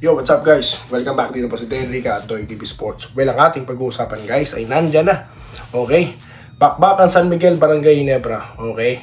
Yo, what's up guys? Welcome back dito po sa Denrica at Toy TV Sports. Well, ang ating pag-uusapan guys ay nandyan na. Okay? Bakbakan San Miguel, Barangay Ginebra. Okay?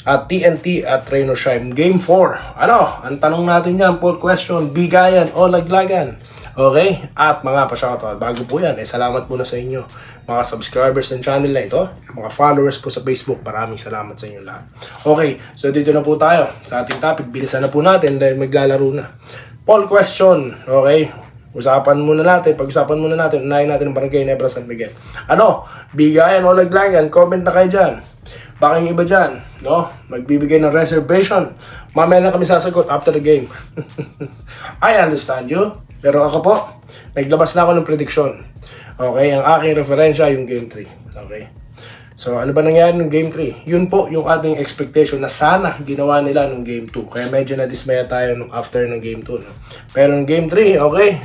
At TNT at Reno Shime. Game 4. Ano? Ang tanong natin yan, poll question, bigayan o laglagan? Okay? At mga pa-shoutout, bago po yan, salamat muna sa inyo. Mga subscribers ng channel na ito, mga followers po sa Facebook, maraming salamat sa inyo lahat. Okay, so dito na po tayo sa ating topic. Bilisan na po natin dahil maglalaro na. Poll question, okay? Pag-usapan muna natin, unahin natin ang Barangay Ginebra, San Miguel. Ano? Bigayan o laglagan? Comment na kayo dyan. Baka yung iba dyan, no? Magbibigay ng reservation. Mamaya na kami sasagot after the game. I understand you. Pero ako po, naglabas na ako ng prediction. Okay, ang aking referensya yung Game 3. Okay. So, ano ba nangyari nung Game 3? Yun po yung ating expectation na sana ginawa nila nung Game 2. Kaya medyo na-dismaya tayo nung after ng Game 2. No? Pero nung Game 3, okay,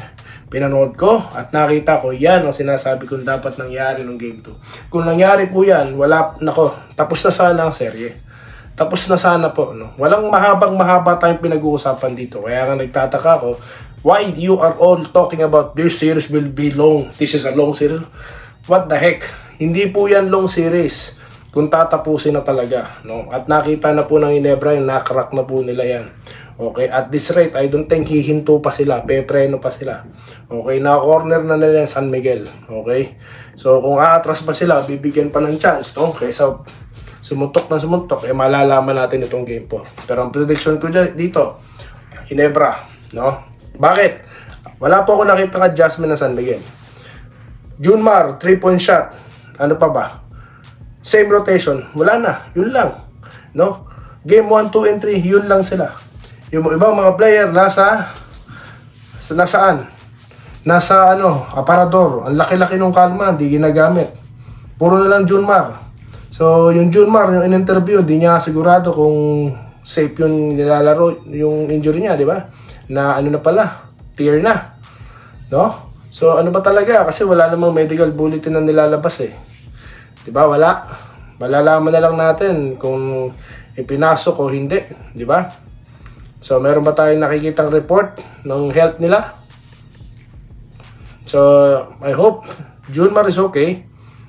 pinanood ko at nakita ko yan ang sinasabi kong dapat nangyari nung Game 2. Kung nangyari po yan, tapos na sana ang serye. Tapos na sana po. No? Walang mahaba tayong pinag-uusapan dito. Kaya nga nagtataka ko, why you are all talking about this series will be long? This is a long series. What the heck? Hindi po yan long series kung tatapusin na talaga. No? At nakita na po ng Ginebra yung nakrack na po nila yan. Okay, at this rate, I don't think hihinto pa sila, pepreno pa sila. Okay, na-corner na nila yung San Miguel. Okay, so kung aatras pa sila, bibigyan pa ng chance. No? Kaysa sumuntok, malalaman natin itong game 4. Pero ang prediction ko dito, Ginebra. No? Bakit? Wala po ako nakita adjustment ng San Miguel. Junmar, 3-point shot. Ano pa ba? Same rotation. Wala na. Yun lang. No? Game 1, 2, and 3, yun lang sila. Yung ibang mga player nasaan? Nasa aparador. Ang laki-laki nung Kalma, hindi ginagamit. Puro na lang Junmar. So, yung Junmar, yung in-interview, hindi niya sigurado kung safe yung nilalaro, yung injury niya, di ba? Na na pala, tear na. No? So, ano ba talaga? Kasi wala namang medical bulletin na nilalabas eh. Diba? Wala. Malalaman na lang natin kung ipinasok o hindi. Diba? So, meron ba tayong nakikitang report ng health nila? So, I hope Junmar is okay.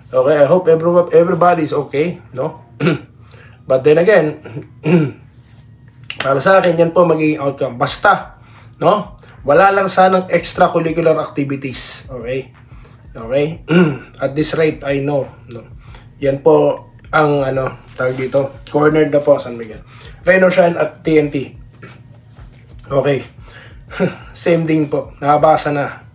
Okay, I hope everybody is okay. No? But then again, para sa akin, yan po magiging outcome. Basta, no? Wala lang sanang extracurricular activities. Okay? Okay? At this rate, I know. No? Yan po ang tawag dito. Cornered na po San Miguel. Reno Shine at TNT. Okay. Same thing po. Nakabasa na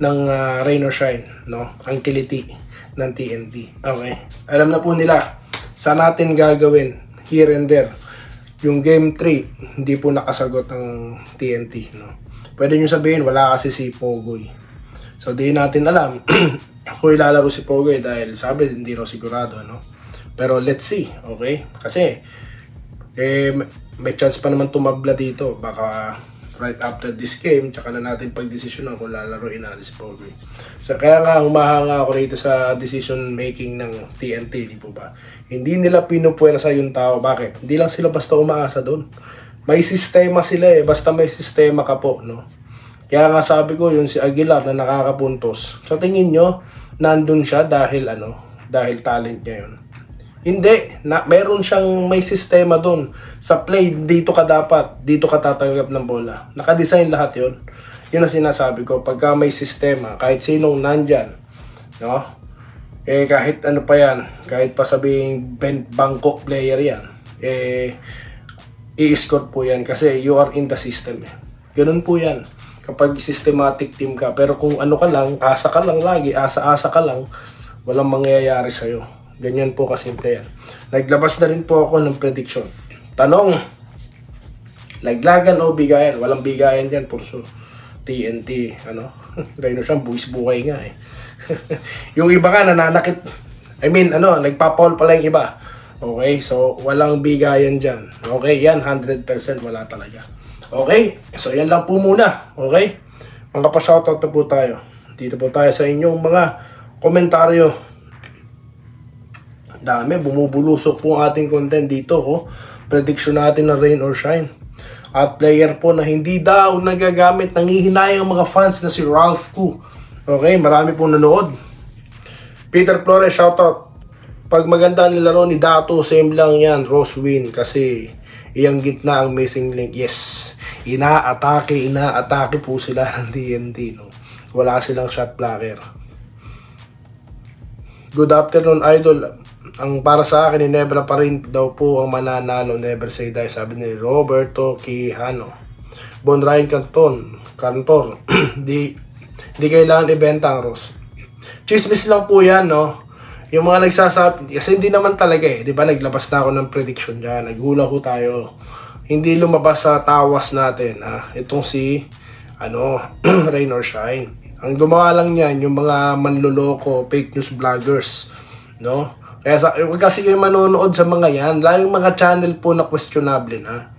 ng Reno Shine. No? Ang kiliti ng TNT. Okay. Alam na po nila saan natin gagawin here and there. Yung Game 3, hindi po nakasagot ang TNT. No? Pwede nyo sabihin, wala kasi si Pogoy. So, di natin alam kung ilalaro si Pogoy dahil sabi, hindi raw sigurado, no? Pero let's see, okay? Kasi, may chance pa naman tumabla dito. Baka right after this game, tsaka na natin pag-desisyonan kung lalaroin natin si Pogoy. So, kaya nga, humahanga ako rito sa decision making ng TNT, di po ba? Hindi nila pinupuwersa yung tao. Bakit? Hindi lang sila basta umaasa doon. May sistema sila eh. Basta may sistema ka po, no? Kaya nga sabi ko, yung si Aguilar na nakakapuntos. So tingin nyo, nandun siya dahil dahil talent niya yun. Hindi. Meron siyang may sistema doon. Sa play, dito ka tatanggap ng bola. Nakadesign lahat yun. Yun ang sinasabi ko. Pagka may sistema, kahit sinong nandyan, no? Kahit ano pa yan, kahit pa sabing bangko player yan, i-score po yan kasi you are in the system. Ganun po yan kapag systematic team ka. Pero kung ka lang, asa ka lang lagi, asa-asa ka lang, walang mangyayari sa'yo. Ganyan po kasimple yan. Naglabas na rin po ako ng prediction. Tanong, laglagan o bigayan? Walang bigayan dyan, purso. TNT, Reno siyang buwis buhay nga eh. Yung iba nga nananakit, nagpa-fall pala yung iba. Okay, so walang bigayan dyan. Okay, yan 100% wala talaga. Okay, so yan lang po muna. Okay, mga pa-shoutout na po tayo. Dito po tayo sa inyong mga komentaryo. Dami, bumubulusok po ang ating content dito. Prediction natin na rain or shine. At player po na hindi daw nagagamit, nangihinayang mga fans na si Ralph Koo. Okay, marami pong nanood. Peter Flores, shoutout. Pag maganda nilaro ni Dato, same lang yan, Rose win. Kasi iyang gitna ang missing link. Yes, inaatake po sila ng TNT. No? Wala silang shot blocker. Good afternoon, Idol. Ang para sa akin, Ginebra pa rin daw po ang mananalo. Never say die, sabi ni Roberto Quijano. Bon Ryan Cantor. di kailangan ibenta ang Ross. Chismis lang po yan, no? Yung mga nagsasabi, kasi hindi naman talaga eh. Di ba naglabas na ako ng prediction dyan. Naghula ho tayo. Hindi lumabas sa tawas natin. Itong si, Rain or Shine. Ang gumawa lang yan, yung mga manloloko, fake news vloggers. No? Kaya kasi kayo manonood sa mga yan, lalo yung mga channel po na questionable na.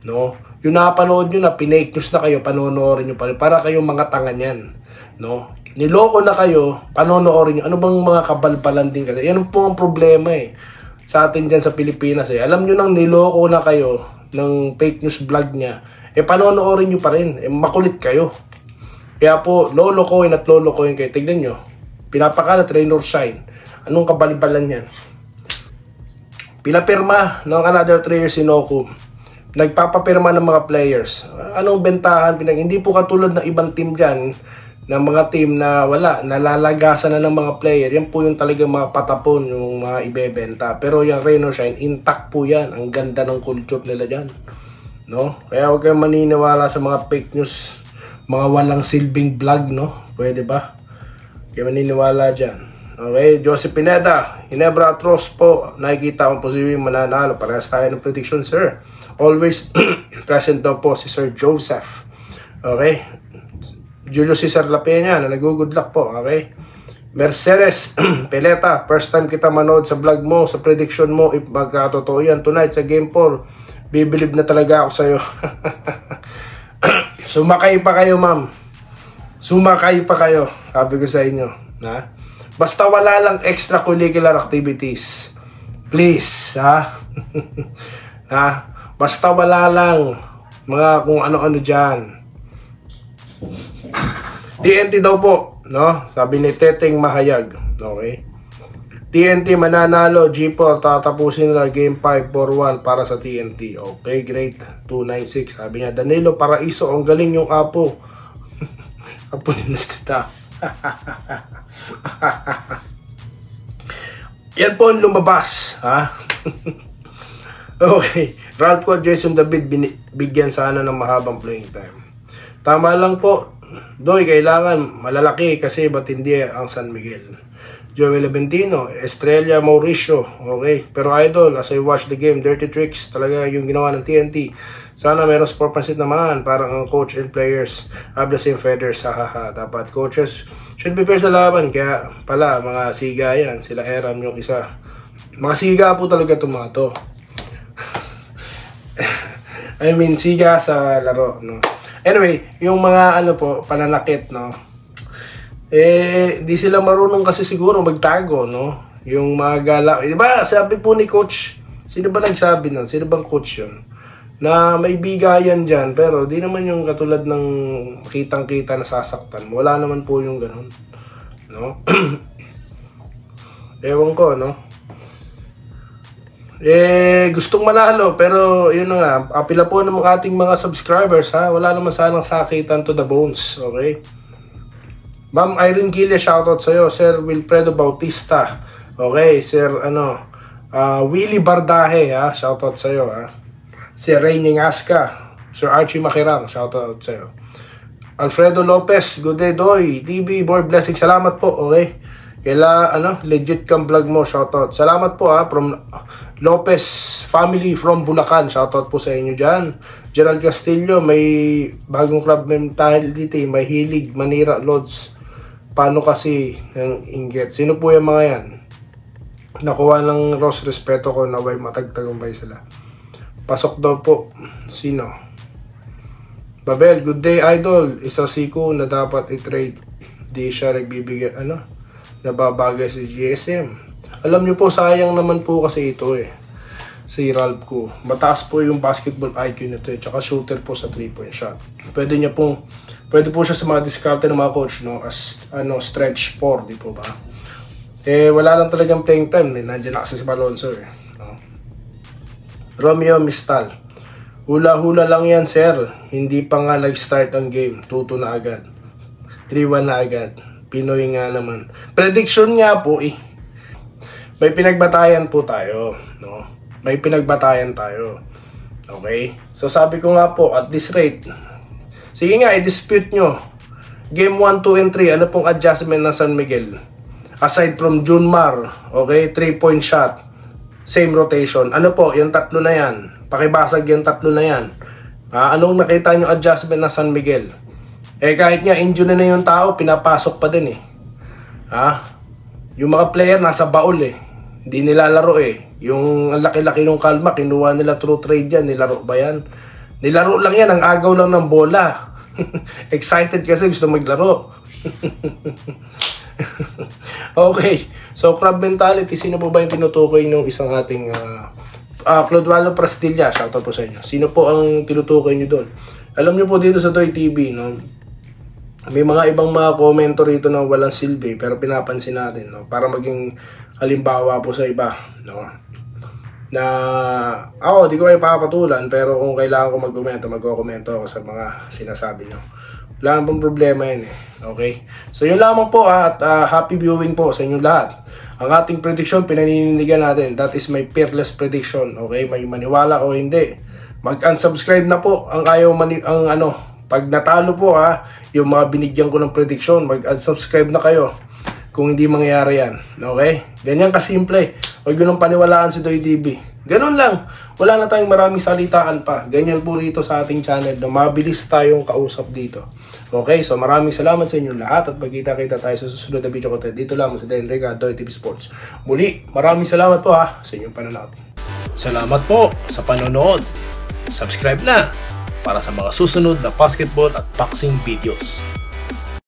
No? Yung napanood nyo na pinake news na kayo, panonoorin nyo pa rin. Para kayong mga tanga niyan. No? Niloko na kayo, panonoorin nyo. Ano bang mga kabalbalan din kasi? Yan po ang problema eh. Sa atin dyan sa Pilipinas eh. Alam nyo nang niloko na kayo ng fake news vlog niya. Panonoorin nyo pa rin. Makulit kayo. Kaya po, lolokohin at lolokohin kayo. Tignan nyo. Pinapakalat, Rain or Shine. Anong kabalbalan yan? Pinapirma ng another 3 years Inoku. Nagpapapirma ng mga players. Anong bentahan? Hindi po katulad ng ibang team dyan, ng mga team na wala, nalalagasan na ng mga player. Yan po yung talagang mga patapon, yung mga ibebenta. Pero yung Rain or Shine, intact po yan. Ang ganda ng culture nila dyan. No? Kaya huwag kayong maniniwala sa mga fake news, mga walang silbing vlog, no? Pwede ba? Kaya maniniwala dyan. Okay, Joseph Pineda, Ginebra Atros po. Nakikita kong posibleng mananalo. Parehas tayo ng prediction, sir. Always present daw po si Sir Joseph. Okay. Julio Cesar Lapena na nag-good luck po. Okay. Mercedes Peleta, first time kita manood sa vlog mo, sa prediction mo. If magkatotoo yan tonight sa Game 4, bibilib na talaga ako sa'yo. Sumakay pa kayo, ma'am. Sumakay pa kayo. Sabi ko sa inyo. Na? Basta wala lang extracurricular activities. Please, ha? Ha? Basta wala lang mga kung ano-ano dyan. TNT daw po, no? Sabi ni Teteng Mahayag. Okay? TNT mananalo, G4, tatapusin nila Game 5, 4-1 para sa TNT. Okay, great. 296. Sabi niya, Danilo Paraiso, ang galing yung apo. Apo ni Nastita. Yan po ang lumabas, ha? Okay, Ralph ko, Jason David, bigyan sana ng mahabang playing time. Tama lang po, Doy, kailangan malalaki kasi ba't hindi ang San Miguel. Joel Aventino, Estrella Mauricio, okay. Pero Idol, as I watch the game, dirty tricks talaga yung ginawa ng TNT. Sana meron sportsmanship naman, parang ang coach and players have the same feathers, hahaha. Dapat coaches should be fair sa laban, kaya pala mga siga yan, sila Eram yung isa. Mga siga po talaga itong mga to. I mean, siga sa laro, no? Anyway, yung mga pananakit, no? Di sila marunong kasi siguro magtago, no? Yung mga gala, diba, sabi po ni coach, sino ba nagsabi nun? Sino bang coach yun? Na may bigayan dyan, pero di naman yung katulad ng kitang-kita na sasaktan. Wala naman po yung ganun, no? Ewan ko, no? Gustong manalo, pero yun na nga, apila po ng ating mga subscribers, ha? Wala naman sanang sakitan to the bones, okay? Ma'am Irene Gillia, shoutout sa'yo. Sir Wilfredo Bautista, okay? Sir, Willie Bardahe, ha? Shoutout sa'yo, ha? Sir Raining Aska, Sir Archie Makirang, shoutout sa'yo. Alfredo Lopez, good day, Doy. DB, board blessing, salamat po, okay? Kaila, legit kang vlog mo, shoutout. Salamat po, ha? From Lopez family from Bulacan, shoutout po sa inyo dyan. Gerald Castillo, may bagong club mentality, may hilig, manira, loads. Paano kasi ng inggit? Sino po yung mga yan? Nakuha ng Ross, respeto ko na way matagtagumpay sila. Pasok daw po. Sino? Babel, good day, Idol. Isa siko na dapat i-trade. Di siya nagbibigay, nababagay si GSM. Alam nyo po, sayang naman po kasi ito, si Ralph Koo. Mataas po yung basketball IQ nito tsaka shooter po sa 3-point shot. Pwede po siya sa mga diskarte ng mga coach, no, as stretch 4, di po ba? Wala lang talagang playing time, nandiyan na kasi si Malonzo no? Romeo Mistal, hula-hula lang yan sir, hindi pa nga nag-start ang game, 2-2 na agad, 3-1 na agad, Pinoy nga naman. Prediction nga po may pinagbatayan po tayo, no? May pinagbatayan tayo. Okay? So sabi ko nga po, at this rate, sige nga, i-dispute nyo. Game 1, 2, and 3, ano pong adjustment ng San Miguel? Aside from Junmar, okay, 3-point shot, same rotation. Ano po, yung tatlo na yan? Pakibasag yung tatlo na yan. Anong nakita nyo adjustment ng San Miguel? Kahit nga injured na yung tao, pinapasok pa din Yung mga player nasa baul hindi nilalaro Yung laki-laki ng Kalma, kinuha nila through trade yan. Nilaro ba yan? Nilaro lang yan, ang agaw lang ng bola. Excited kasi gusto maglaro. Okay, so crab mentality, sino po ba yung tinutukoy ng isang ating Clodoaldo Prastilla, shoutout po sa inyo. Sino po ang tinutukoy nyo doon? Alam nyo po dito sa Toy TV, no? May mga ibang mga komento rito na walang silbi pero pinapansin natin, no? Para maging halimbawa po sa iba, no? Na ako, di ko kayo papatulan, pero kung kailangan ko magko-komento ako sa mga sinasabi nyo. Wala nang pong problema yan Okay? So yun lamang po at happy viewing po sa inyong lahat. Ang ating prediction, pinaninindigan natin. That is my fearless prediction. Okay? May maniwala o hindi. Mag-unsubscribe na po ang pag natalo po yung mga binigyan ko ng prediction, mag-unsubscribe na kayo kung hindi mangyayari yan. Okay? Ganyan kasimple. Huwag yun ang paniwalaan si Toy TV. Ganun lang. Wala na tayong maraming salitaan pa. Ganyan po rito sa ating channel na mabilis tayong kausap dito. Okay? So maraming salamat sa inyong lahat at magkita-kita tayo sa susunod na video content. Dito lang sa Den Rega, Toy TV Sports. Muli, maraming salamat po sa inyong panonood. Salamat po sa panonood. Subscribe na para sa mga susunod na basketball at boxing videos.